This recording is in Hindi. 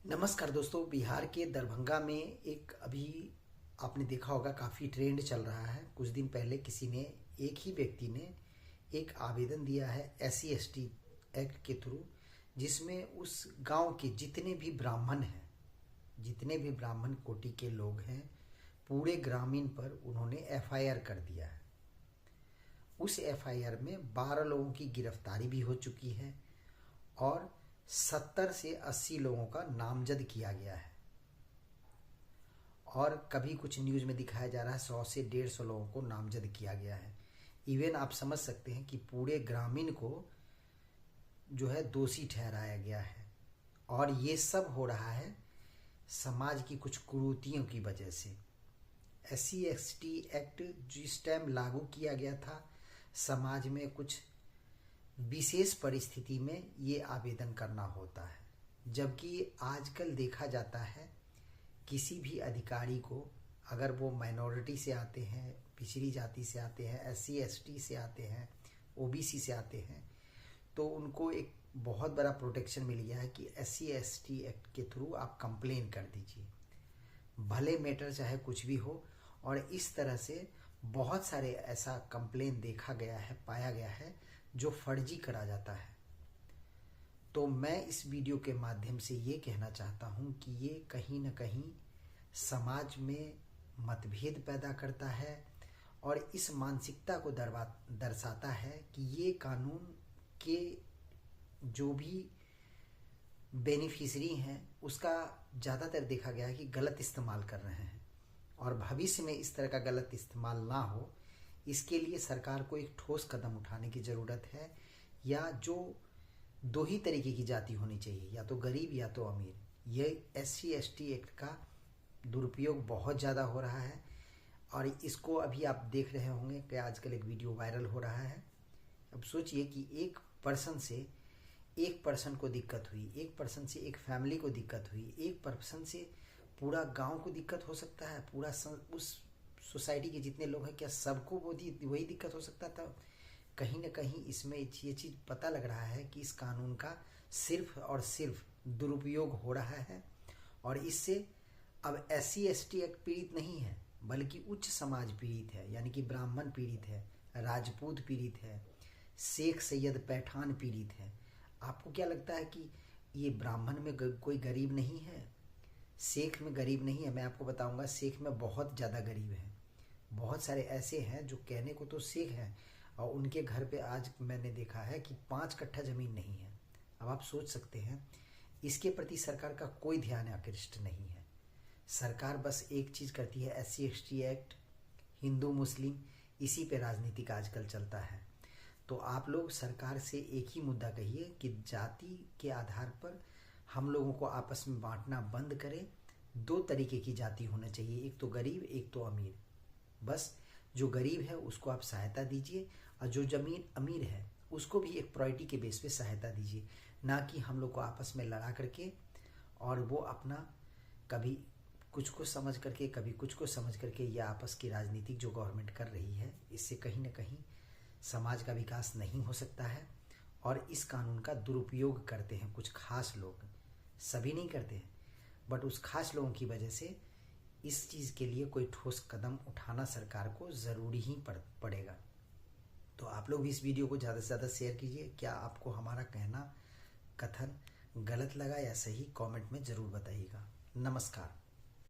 नमस्कार दोस्तों। बिहार के दरभंगा में एक अभी आपने देखा होगा काफ़ी ट्रेंड चल रहा है। कुछ दिन पहले एक ही व्यक्ति ने एक आवेदन दिया है SC/ST एक्ट के थ्रू, जिसमें उस गांव के जितने भी ब्राह्मण कोटि के लोग हैं, पूरे ग्रामीण पर उन्होंने FIR कर दिया है। उस FIR में 12 लोगों की गिरफ्तारी भी हो चुकी है और 70 से 80 लोगों का नामजद किया गया है। और कभी कुछ न्यूज़ में दिखाया जा रहा है 100 से 150 लोगों को नामजद किया गया है। इवन आप समझ सकते हैं कि पूरे ग्रामीण को जो है दोषी ठहराया गया है। और ये सब हो रहा है समाज की कुछ कुरीतियों की वजह से। SC/ST एक्ट जिस टाइम लागू किया गया था, समाज में कुछ विशेष परिस्थिति में ये आवेदन करना होता है, जबकि आजकल देखा जाता है किसी भी अधिकारी को, अगर वो माइनॉरिटी से आते हैं, पिछड़ी जाति से आते हैं, SC/ST से आते हैं, OBC से आते हैं, तो उनको एक बहुत बड़ा प्रोटेक्शन मिल गया है कि SC/ST एक्ट के थ्रू आप कंप्लेन कर दीजिए, भले मैटर चाहे कुछ भी हो। और इस तरह से बहुत सारे ऐसा कंप्लेन देखा गया है, पाया गया है, जो फर्जी करा जाता है। तो मैं इस वीडियो के माध्यम से ये कहना चाहता हूँ कि ये कहीं न कहीं समाज में मतभेद पैदा करता है और इस मानसिकता को दर्शाता है कि ये कानून के जो भी बेनिफिशरी हैं उसका ज़्यादातर देखा गया है कि गलत इस्तेमाल कर रहे हैं। और भविष्य में इस तरह का गलत इस्तेमाल ना हो, इसके लिए सरकार को एक ठोस कदम उठाने की ज़रूरत है। या जो दो ही तरीके की जाति होनी चाहिए, या तो गरीब या तो अमीर। ये SC/ST एक्ट का दुरुपयोग बहुत ज़्यादा हो रहा है और इसको अभी आप देख रहे होंगे कि आजकल एक वीडियो वायरल हो रहा है। अब सोचिए कि एक पर्सन को दिक्कत हुई, एक पर्सन से एक फैमिली को दिक्कत हुई, एक पर्सन से पूरा गांव को दिक्कत हो सकता है, पूरा उस सोसाइटी के जितने लोग हैं, क्या सबको वही दिक्कत हो सकता था? कहीं ना कहीं इसमें ये चीज़ पता लग रहा है कि इस कानून का सिर्फ और सिर्फ दुरुपयोग हो रहा है। और इससे अब SC/ST एक्ट पीड़ित नहीं है, बल्कि उच्च समाज पीड़ित है, यानी कि ब्राह्मण पीड़ित है, राजपूत पीड़ित है, शेख सैयद पैठान पीड़ित है। आपको क्या लगता है कि ये ब्राह्मण में कोई गरीब नहीं है, शेख में गरीब नहीं है? मैं आपको बताऊंगा, शेख में बहुत ज़्यादा गरीब है। बहुत सारे ऐसे हैं जो कहने को तो शेख हैं और उनके घर पे आज मैंने देखा है कि 5 कट्ठा ज़मीन नहीं है। अब आप सोच सकते हैं, इसके प्रति सरकार का कोई ध्यान आकृष्ट नहीं है। सरकार बस एक चीज़ करती है, SC/ST एक्ट, हिंदू मुस्लिम, इसी पे राजनीतिक आजकल चलता है। तो आप लोग सरकार से एक ही मुद्दा कहिए कि जाति के आधार पर हम लोगों को आपस में बांटना बंद करें। 2 तरीके की जाति होना चाहिए, एक तो गरीब, एक तो अमीर। बस जो गरीब है उसको आप सहायता दीजिए और जो जमीन अमीर है उसको भी एक प्रायोरिटी के बेस पे सहायता दीजिए, ना कि हम लोग को आपस में लड़ा करके और वो अपना कभी कुछ को समझ करके कभी कुछ को समझ करके, या आपस की राजनीतिक जो गवर्नमेंट कर रही है, इससे कहीं ना कहीं समाज का विकास नहीं हो सकता है। और इस कानून का दुरुपयोग करते हैं कुछ खास लोग, सभी नहीं करते हैं, बट उस खास लोगों की वजह से इस चीज़ के लिए कोई ठोस कदम उठाना सरकार को ज़रूरी ही पड़ेगा। तो आप लोग भी इस वीडियो को ज़्यादा से ज़्यादा शेयर कीजिए। क्या आपको हमारा कहना, कथन गलत लगा या सही, कमेंट में ज़रूर बताइएगा। नमस्कार।